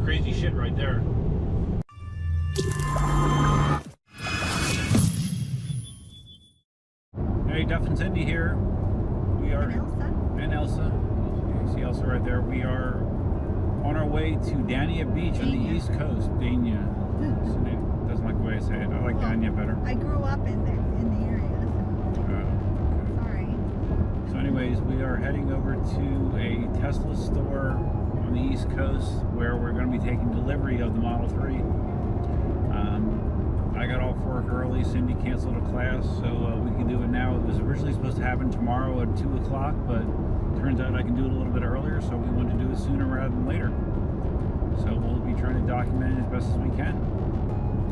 crazy shit right there. Hey, Duff and Cindy here. We are and Elsa. You see Elsa right there. We are on our way to Dania Beach on the East Coast. Dania. Cindy doesn't like the way I say it. I like Dania better. I grew up in there, in the area. Okay. Sorry. So anyways, we are heading over to a Tesla store on the East Coast where we're going to be taking delivery of the Model 3. I got off work early. Cindy canceled a class, so we can do it now. It was originally supposed to happen tomorrow at 2 o'clock, but turns out I can do it a little bit earlier, so we wanted to do it sooner rather than later. So we'll be trying to document it as best as we can.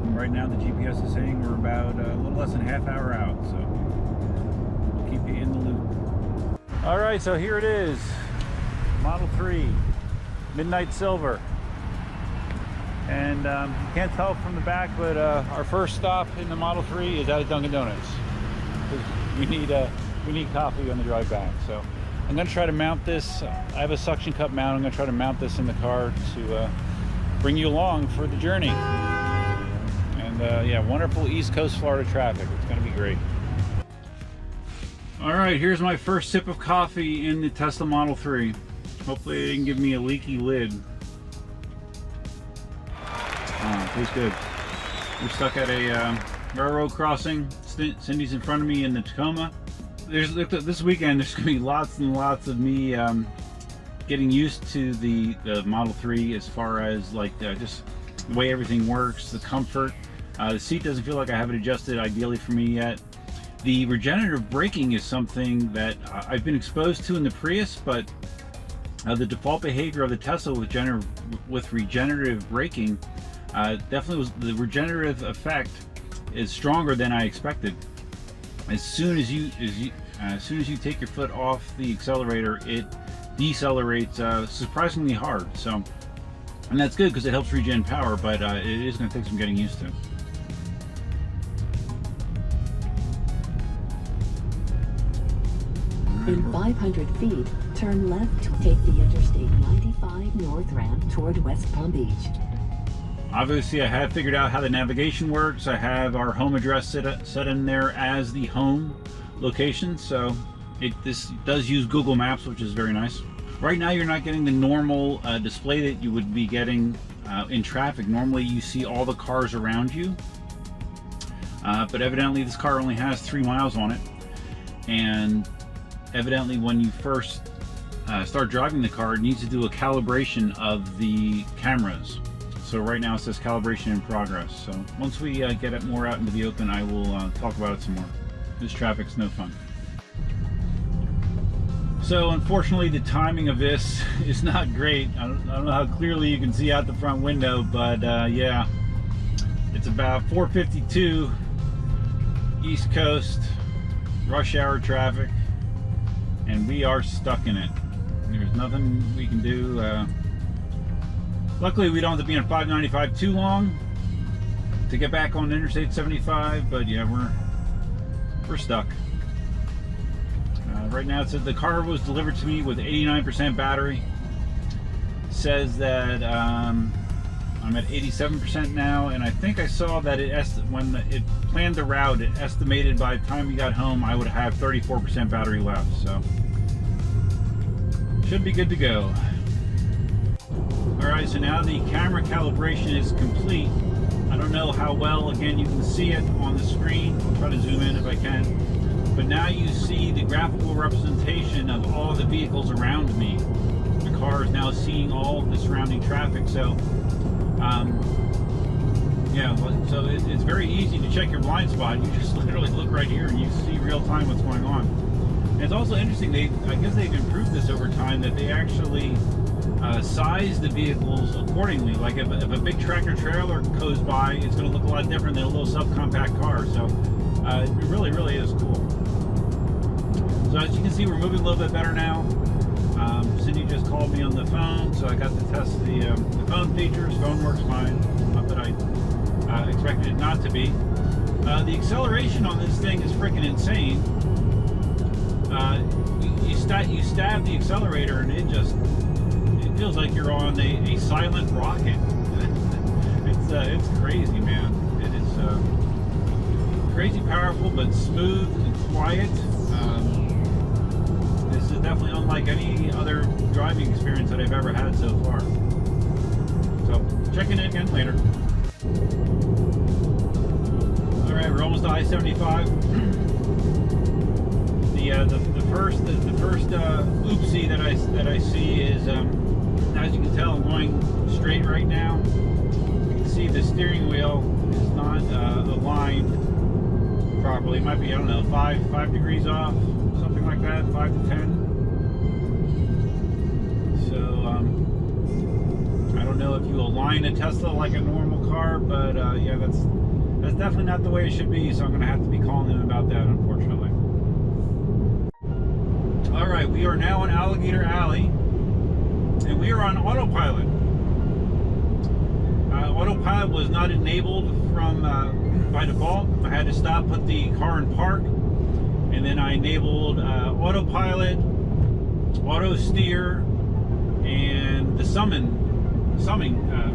And right now the GPS is saying we're about a little less than a half hour out, so we'll keep you in the loop. All right, so here it is, Model 3, Midnight Silver. And you can't tell from the back, but our first stop in the Model 3 is at a Dunkin' Donuts. We need coffee on the drive back. So I'm going to try to mount this. I have a suction cup mount. I'm going to try to mount this in the car to bring you along for the journey. And yeah, wonderful East Coast Florida traffic. It's going to be great. All right, here's my first sip of coffee in the Tesla Model 3. Hopefully they didn't give me a leaky lid. Tastes good. We're stuck at a railroad crossing. Cindy's in front of me in the Tacoma. This weekend there's going to be lots and lots of me getting used to the Model 3 as far as like just the way everything works, the comfort. The seat doesn't feel like I have it adjusted ideally for me yet. The regenerative braking is something that I've been exposed to in the Prius, but the default behavior of the Tesla with regenerative braking definitely was, the regenerative effect is stronger than I expected. As soon as you take your foot off the accelerator, it decelerates surprisingly hard. So, and that's good because it helps regen power, but it is going to take some getting used to. In 500 feet, turn left to take the Interstate 95 North ramp toward West Palm Beach. Obviously, I have figured out how the navigation works. I have our home address set in there as the home location, so this does use Google Maps, which is very nice. Right now, you're not getting the normal display that you would be getting in traffic. Normally, you see all the cars around you, but evidently, this car only has 3 miles on it, and evidently, when you first start driving the car, it needs to do a calibration of the cameras. So right now it says calibration in progress. So once we get it more out into the open, I will talk about it some more. This traffic's no fun. So unfortunately, the timing of this is not great. I don't know how clearly you can see out the front window, but yeah, it's about 4:52 East Coast, rush hour traffic, and we are stuck in it. There's nothing we can do. Luckily, we don't have to be on 595 too long to get back on Interstate 75, but yeah, we're stuck. Right now, it says the car was delivered to me with 89% battery. Says that I'm at 87% now, and I think I saw that when it planned the route, it estimated by the time we got home I would have 34% battery left, so should be good to go. Alright, so now the camera calibration is complete. I don't know how well, again, you can see it on the screen. I'll try to zoom in if I can. But now you see the graphical representation of all the vehicles around me. The car is now seeing all of the surrounding traffic. So, yeah, so it's very easy to check your blind spot. You just literally look right here and you see real time what's going on. And it's also interesting, I guess they've improved this over time, that they actually size the vehicles accordingly. Like if a big tractor trailer goes by, it's going to look a lot different than a little subcompact car. So it really, really is cool. So as you can see, we're moving a little bit better now. Cindy just called me on the phone, so I got to test the phone features. Phone works fine. Not that I expected it not to be. The acceleration on this thing is freaking insane. You stab the accelerator and it feels like you're on a silent rocket. It's crazy, man. It is crazy powerful, but smooth and quiet. This is definitely unlike any other driving experience that I've ever had so far. So, checking in again later. Alright, we're almost to I-75. The first oopsie that I see is, as you can tell, I'm going straight right now. You can see the steering wheel is not aligned properly. It might be, I don't know, 5 degrees off, something like that, 5 to 10. So I don't know if you align a Tesla like a normal car, but yeah, that's definitely not the way it should be. So I'm going to have to be calling them about that, unfortunately. All right, we are now on Alligator Alley, and we are on Autopilot. Autopilot was not enabled from by default. I had to stop, put the car in park, and then I enabled Autopilot, Auto Steer, and the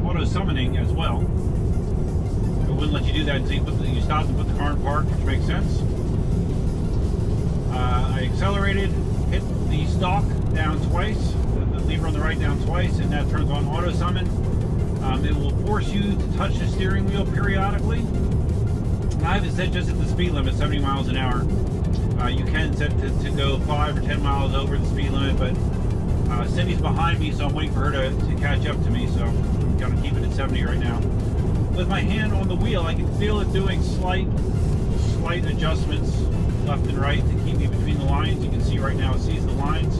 auto summoning as well. It wouldn't let you do that until you stop and put the car in park, which makes sense. I accelerated, hit the stalk down twice, the lever on the right down twice, and that turns on auto summon. It will force you to touch the steering wheel periodically. I have it set just at the speed limit, 70 miles an hour. You can set to go 5 or 10 miles over the speed limit, but Cindy's behind me, so I'm waiting for her to catch up to me, so I'm going to keep it at 70 right now. With my hand on the wheel, I can feel it doing slight adjustments left and right to keep me between the lines. You can see right now it sees the lines.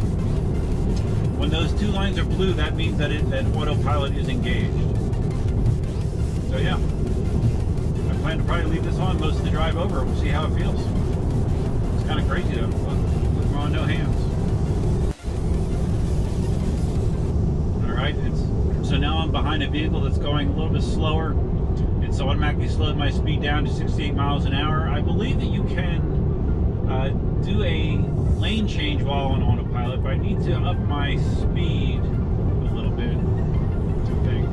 When those two lines are blue, that means that Autopilot is engaged. So yeah, I plan to probably leave this on most of the drive over. We'll see how it feels. It's kind of crazy though. Look, we're on no hands. All right, so now I'm behind a vehicle that's going a little bit slower. It's automatically slowed my speed down to 68 miles an hour. I believe that you can do a lane change while on Autopilot, but I need to up my speed a little bit, I think.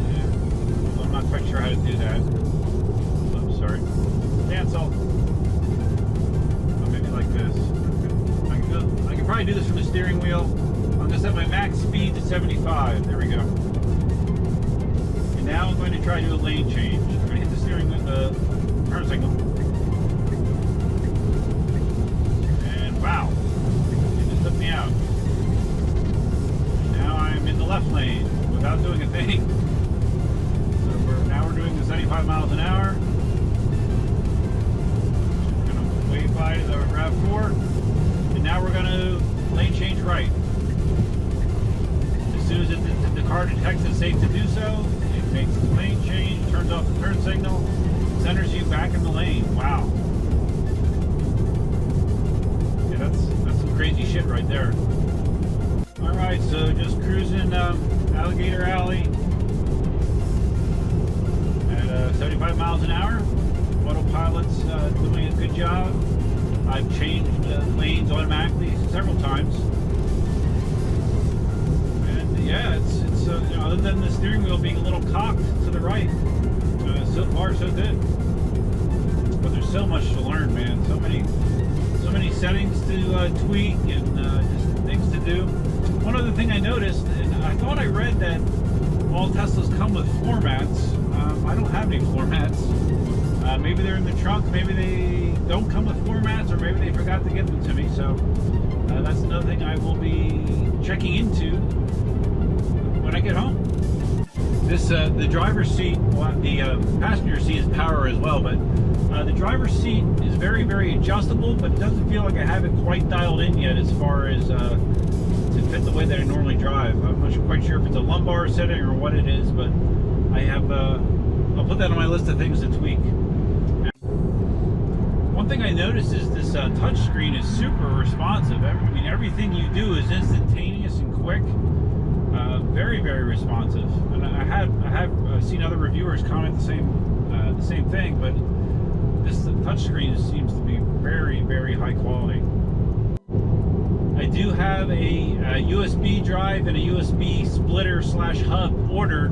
Yeah. I'm not quite sure how to do that. Oh, sorry. Cancel. Oh, maybe like this. I can probably do this from the steering wheel. I'm going to set my max speed to 75. There we go. And now I'm going to try to do a lane change. I'm going to hit the steering wheel, the turn signal. Wow, it just took me out. Now I'm in the left lane without doing a thing. So now we're doing the 75 miles an hour. We're going to wave by to the RAV4. And now we're going to lane change right. As soon as the car detects it's safe to do so, it makes the lane change, turns off the turn signal, centers you back in the lane. Wow. That's some crazy shit right there. Alright, so just cruising Alligator Alley at 75 miles an hour. Autopilot's doing a good job. I've changed lanes automatically several times. And yeah, it's you know, other than the steering wheel being a little cocked to the right, so far so good. But there's so much to learn, man. So many settings to tweak and just things to do. One other thing I noticed, and I thought I read that all Teslas come with floor mats. I don't have any floor mats. Maybe they're in the trunk, maybe they don't come with floor mats, or maybe they forgot to give them to me. So that's another thing I will be checking into when I get home. The driver's seat, well, the passenger seat is power as well, but the driver's seat is very, very adjustable, but it doesn't feel like I have it quite dialed in yet as far as to fit the way that I normally drive. I'm not quite sure if it's a lumbar setting or what it is, but I have, I'll put that on my list of things to tweak. One thing I noticed is this touch screen is super responsive. I mean, everything you do is instantaneous and quick. Very, very responsive. And I have seen other reviewers comment the same thing, but this touchscreen seems to be very, very high quality. I do have a USB drive and a USB splitter / hub ordered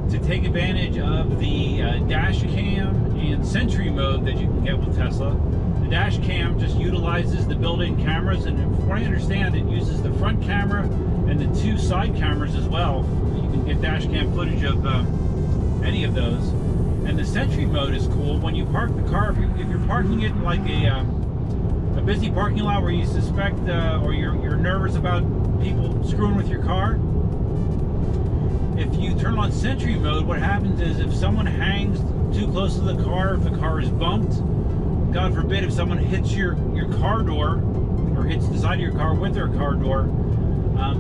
to take advantage of the dash cam and Sentry mode that you can get with Tesla. The dash cam just utilizes the built-in cameras, and from what I understand, it uses the front camera and the 2 side cameras as well. You can get dash cam footage of any of those. And the Sentry mode is cool. When you park the car, if you're parking it in like a busy parking lot where you suspect or you're nervous about people screwing with your car, if you turn on Sentry mode, what happens is if someone hangs too close to the car, if the car is bumped, God forbid if someone hits your car door or hits the side of your car with their car door,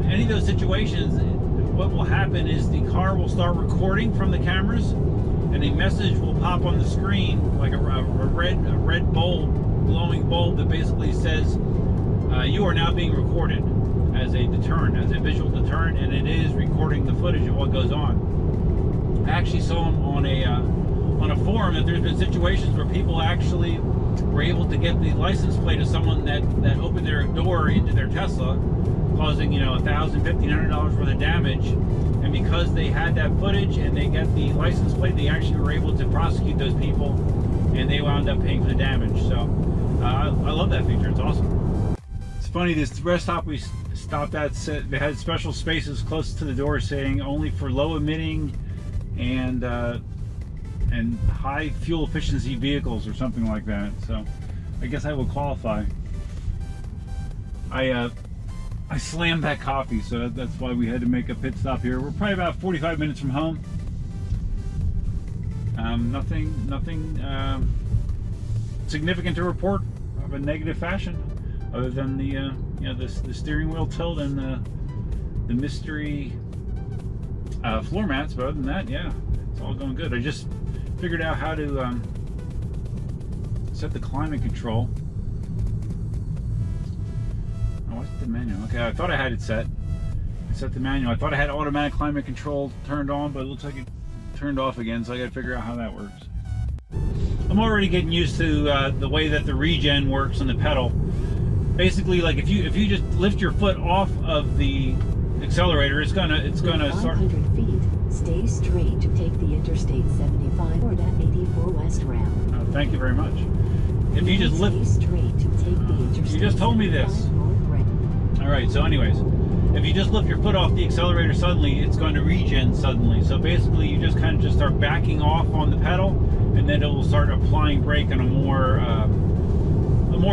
any of those situations, what will happen is the car will start recording from the cameras, and a message will pop on the screen like a red bulb, glowing bulb that basically says you are now being recorded as a deterrent, as a visual deterrent, and it is recording the footage of what goes on. I actually saw on a forum that there's been situations where people actually were able to get the license plate of someone that opened their door into their Tesla, causing $1,000, $1,500 worth of damage. And because they had that footage and they got the license plate, they actually were able to prosecute those people, and they wound up paying for the damage. So I love that feature. It's awesome. It's funny, this rest stop we stopped at, they had special spaces close to the door saying only for low emitting and high fuel efficiency vehicles or something like that. So I guess I will qualify. I slammed that coffee, so that's why we had to make a pit stop here. We're probably about 45 minutes from home. Nothing significant to report of a negative fashion, other than the steering wheel tilt and the mystery floor mats. But other than that, yeah, it's all going good. I just figured out how to set the climate control. Oh, what's the manual? Okay, I thought I had it set. I set the manual. I thought I had automatic climate control turned on, but it looks like it turned off again, so I got to figure out how that works. I'm already getting used to the way that the regen works on the pedal. Basically, like if you just lift your foot off of the accelerator, it's gonna start. 500 feet. Stay straight to take the Interstate 75 or that 84 West route. Oh, thank you very much. If you just lift, stay straight to take the Interstate. You just told me this. All right. So, anyways, if you just lift your foot off the accelerator suddenly, it's going to regen suddenly. So basically, you just kind of just start backing off on the pedal, and then it will start applying brake in a more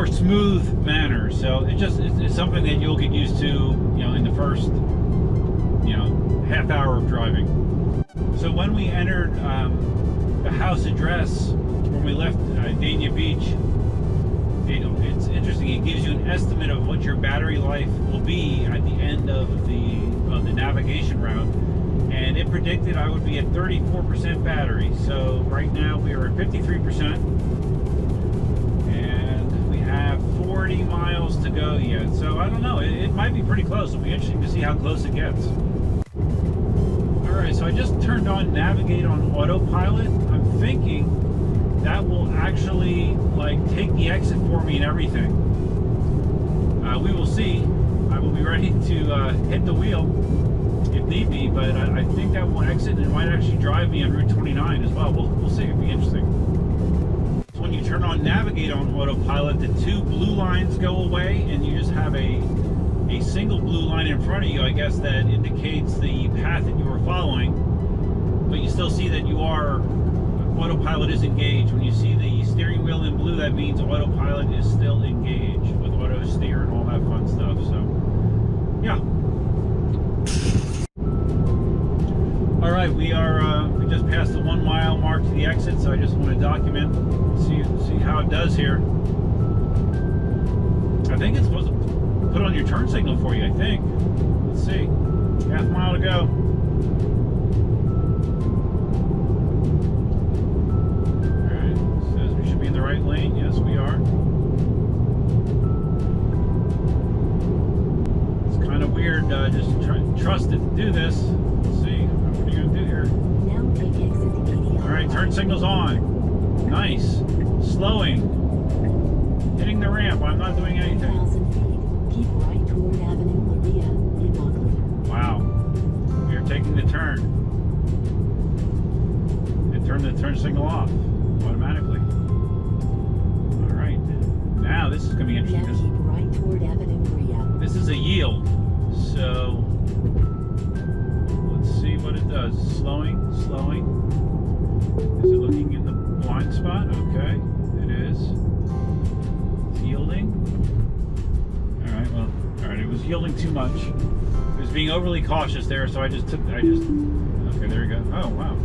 smooth manner. So it's something that you'll get used to, in the first, half hour of driving. So when we entered the house address when we left Dania Beach, it's interesting. It gives you an estimate of what your battery life will be at the end of the navigation route, and it predicted I would be at 34% battery. So right now we are at 53%, and we have 40 miles to go yet. So I don't know. It might be pretty close. It'll be interesting to see how close it gets. Alright, so I just turned on Navigate on Autopilot. I'm thinking that will actually take the exit for me and everything. We will see. I will be ready to hit the wheel if need be, but I think that will exit, and it might actually drive me on Route 29 as well. We'll see. It'll be interesting. So when you turn on Navigate on Autopilot, the 2 blue lines go away, and you just have a single blue line in front of you, I guess, that indicates the path that you are following, but you still see that Autopilot is engaged. When you see the steering wheel in blue, that means Autopilot is still engaged with auto steer and all that fun stuff. So, yeah. All right, we just passed the 1 mile mark to the exit, so I just want to document, see how it does here. I think it's supposed to put on your turn signal for you, I think. Let's see. Half mile to go. Alright, says we should be in the right lane. Yes, we are. It's kind of weird just trust it to do this. Let's see. What are you going to do here? Now take exit 80. Alright, turn signal's on. Nice. Slowing. Hitting the ramp. I'm not doing anything. 1,000 feet. Keep right toward Avenue Maria in Auckland. Wow. We are taking the turn. It turned the turn signal off automatically. All right. Now this is going to be Now interesting. keep right toward Avenue Maria. This is a yield. So let's see what it does. Slowing. Is it looking in the blind spot? Okay, it is. It's yielding. All right, it was yielding too much. It was being overly cautious there, so okay, there we go. Oh, wow.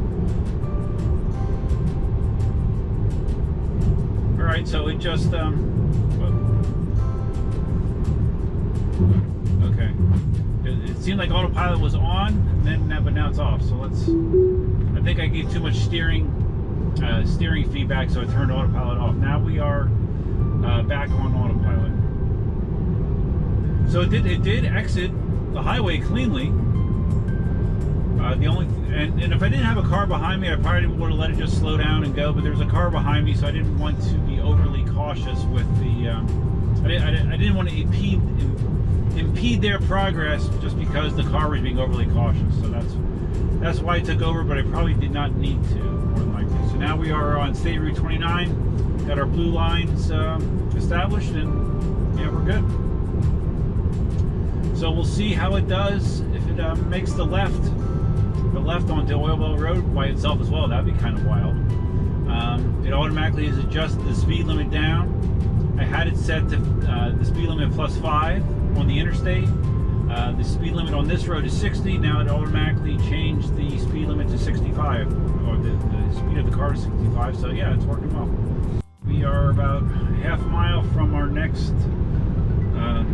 All right, so it just, okay. It seemed like autopilot was on, but now it's off. So I think I gave too much steering feedback, so I turned autopilot off. Now we are back on autopilot. So it did exit the highway cleanly. And if I didn't have a car behind me, I probably would have let it just slow down and go. But there's a car behind me, so I didn't want to be overly cautious with the. I didn't want to impede their progress just because the car was being overly cautious. So that's why I took over. But I probably did not need to, more than likely. So now we are on State Route 29. Got our blue lines established, and yeah, we're good. So we'll see how it does if it makes the left onto Oilwell Road by itself as well. That'd be kind of wild. It automatically has adjusted the speed limit down. I had it set to the speed limit +5 on the interstate. The speed limit on this road is 60. Now it automatically changed the speed limit to 65, or the speed of the car to 65. So yeah, it's working well. We are about half a mile from our next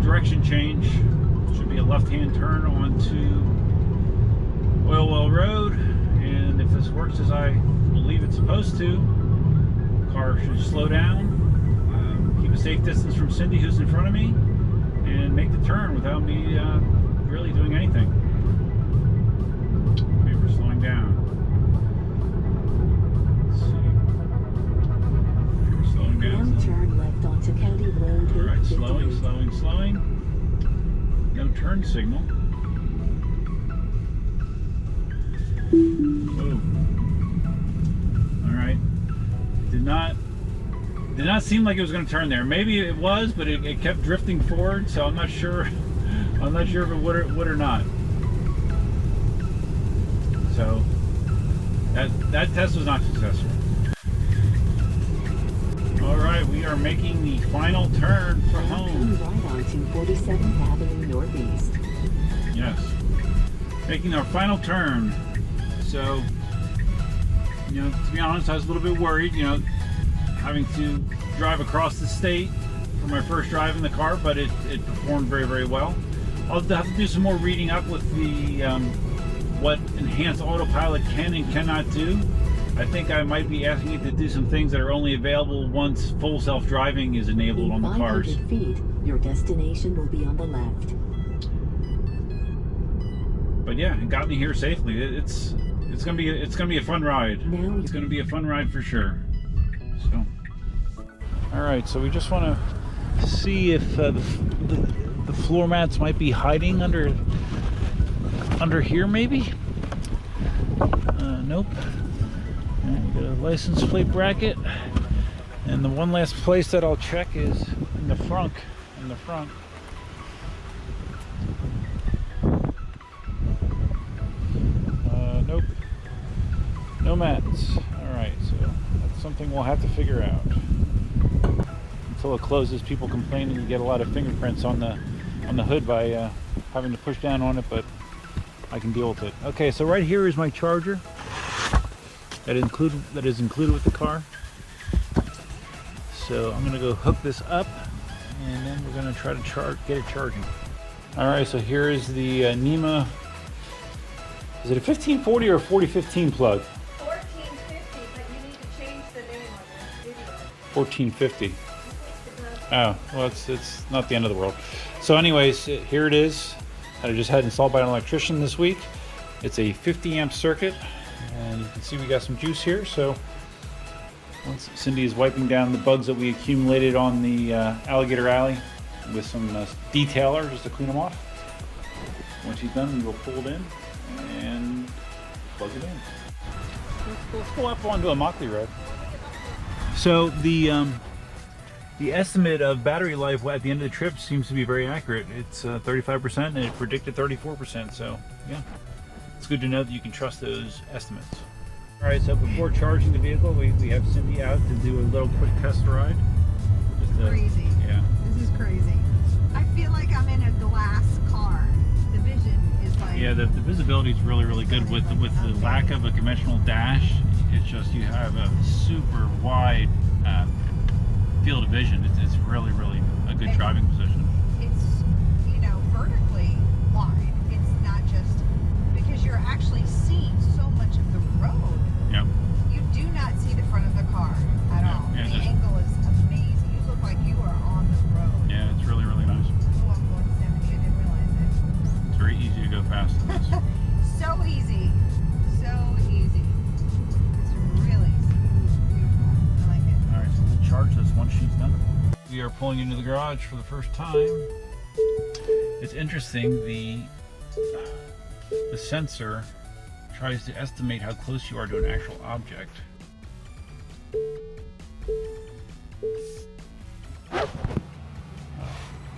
direction change. Should be a left-hand turn onto Oilwell Road, and if this works as I believe it's supposed to, the car should slow down, keep a safe distance from Cindy, who's in front of me, and make the turn without me really doing anything. Okay, we're slowing down. Let's see. We're slowing down. Now turn left onto County Road 858. All right, slowing. No turn signal. Whoa. All right. Did not seem like it was going to turn there. Maybe it was, but it kept drifting forward. So I'm not sure. I'm not sure if it would or not. So that test was not successful. All right, we are making the final turn for home. Turn right onto 47th Avenue Northeast. Yes. Making our final turn. So, to be honest, I was a little bit worried, having to drive across the state for my first drive in the car, but it performed very, very well. I'll have to do some more reading up with the what enhanced autopilot can and cannot do. I think I might be asking it to do some things that are only available once full self-driving is enabled on the cars. In 500 feet, your destination will be on the left. But yeah, it got me here safely. It's gonna be a fun ride. Now It's gonna be a fun ride for sure. So, all right. So we just want to see if the floor mats might be hiding under here, maybe. Nope. And got a license plate bracket, and the one last place that I'll check is in the front. Nope. No mats. All right, so that's something we'll have to figure out. Until it closes, people complain and you get a lot of fingerprints on the hood by having to push down on it, but I can deal with it. Okay, so right here is my charger. That is included with the car. So I'm gonna go hook this up, and then we're gonna try to get it charging. All right, so here is the NEMA. Is it a 1540 or a 4015 plug? 1450, but you need to change the name on this video. 1450. Oh, well, it's not the end of the world. So anyways, here it is. I just had installed by an electrician this week. It's a 50 amp circuit. And you can see we got some juice here. So once Cindy is wiping down the bugs that we accumulated on the Alligator Alley with some detailer just to clean them off. Once he's done, we will pull it in and plug it in. Let's go up onto a Mockley road. So the estimate of battery life at the end of the trip seems to be very accurate. It's 35% and it predicted 34%. So yeah, it's good to know that you can trust those estimates. All right, so before charging the vehicle, we have Cindy out to do a little quick test ride. Just Crazy. Yeah. This is crazy. I feel like I'm in a glass car. The vision is like... Yeah, the visibility is really, really good with the lack of a conventional dash. It's just you have a super wide field of vision. It's really, really a good driving position. It's, you know, vertically wide. It's not just because you're actually seeing so much of the road. Yep. You do not see the front of the car at all. Yeah, the angle is amazing. You look like you are on the road. Yeah, it's really, really nice. Oh, I'm going 70. I didn't realize it. It's very easy to go fast in this. So easy. So easy. It's really beautiful. I like it. All right, so we'll charge this once she's done. We are pulling into the garage for the first time. It's interesting, the sensor tries to estimate how close you are to an actual object.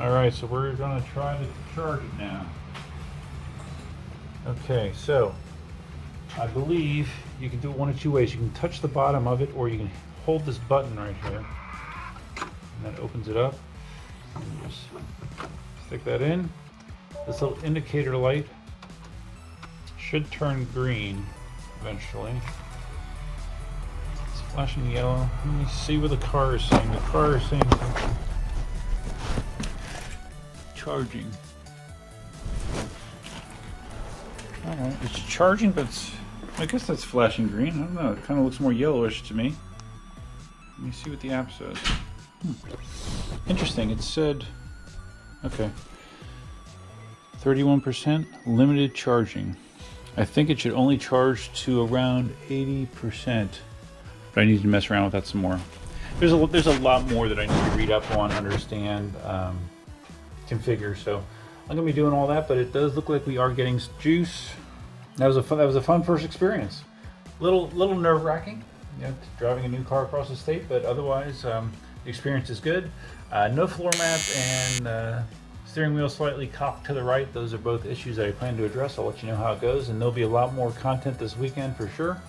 All right, so we're gonna try to charge it now. Okay, so I believe you can do it one of two ways. You can touch the bottom of it, or you can hold this button right here, and that opens it up. And just stick that in. This little indicator light should turn green eventually. It's flashing yellow. Let me see what the car is saying. The car is saying charging. Alright, it's charging, but I guess that's flashing green. I don't know. It kind of looks more yellowish to me. Let me see what the app says. Interesting. It said, okay, 31% limited charging. I think it should only charge to around 80%, but I need to mess around with that some more. There's a lot more that I need to read up on, understand, configure. So I'm gonna be doing all that, but it does look like we are getting juice. That was a fun first experience. Little nerve-wracking, you know, driving a new car across the state, but otherwise the experience is good. No floor mats and steering wheel slightly cocked to the right. Those are both issues that I plan to address. I'll let you know how it goes, and there'll be a lot more content this weekend for sure.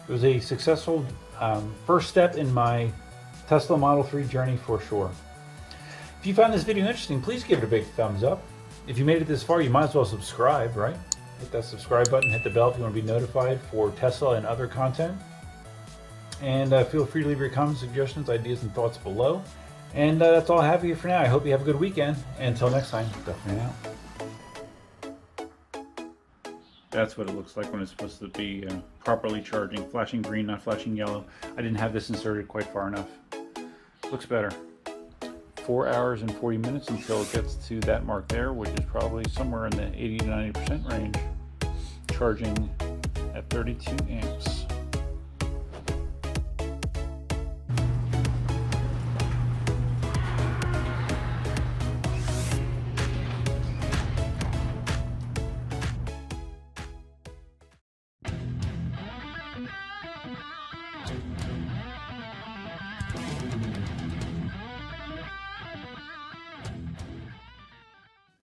It was a successful first step in my Tesla Model 3 journey for sure. If you found this video interesting, please give it a big thumbs up. If you made it this far, you might as well subscribe, right? Hit that subscribe button, hit the bell if you want to be notified for Tesla and other content. And feel free to leave your comments, suggestions, ideas, and thoughts below. And that's all I have for you for now. I hope you have a good weekend. And until next time, definitely out. That's what it looks like when it's supposed to be properly charging. Flashing green, not flashing yellow. I didn't have this inserted quite far enough. Looks better. 4 hours and 40 minutes until it gets to that mark there, which is probably somewhere in the 80 to 90% range, charging at 32 amps.